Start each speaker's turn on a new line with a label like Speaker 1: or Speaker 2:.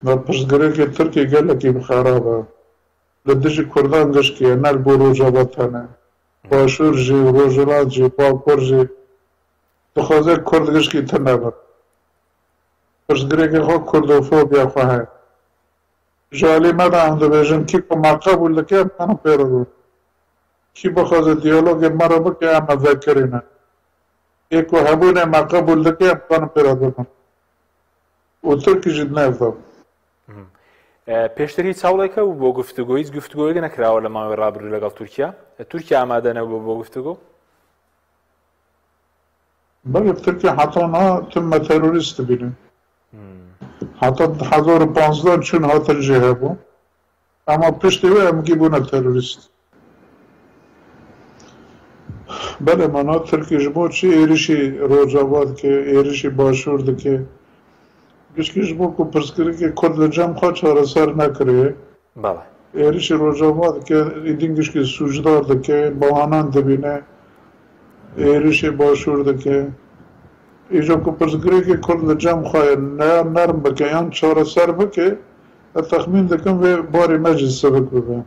Speaker 1: ما پشتگره که ترکی گله که بخرابه لدیجی کردان گشکیه نل بو روژا بطانه باشور جی روژلات جی باکور جی دخوازه کرد گشکی تنبه پشتگره که خواه کردوفوبیا خواه جالی مده هم دو بیشن کی که ما قبول دکه منو پیرو دو کی بخوازه دیالوگ مرا بکه اما ذکرینه ایکو هبونه ما قبول دکه منو پیرو دو و ترکی جد نفهم
Speaker 2: پێشتر هیچ چاوڵێکە و بۆ گفتوگۆ هیچ گفتوگۆیەک نەکراوە لە ماوەی ڕابردوو لەگەڵ تورکیا تورکیا ئامادە نەبوو بۆ گفتوگۆ
Speaker 1: بله ترکیه حتی نه تم تروریست بینه حتی 2015 چون هاتر جهه بو اما پشتی و امگی بونه تروریست بله منا ترکیه جبو چی ایریشی روجاواد که ایریشی باشورد که گشکی جبو که پرسکری که کرد لجم خواه چاره سر نکریه
Speaker 2: بەڵێ
Speaker 1: ایریشی روجاواد که ایدین گشکی سوجدار دکه باهانان دبینه ایریشی باشورد که ایجا که پرسکری که کرد لجم خواه نرم بکه یان چاره سر بکه تخمین دکم و باری مجلس سبک ببین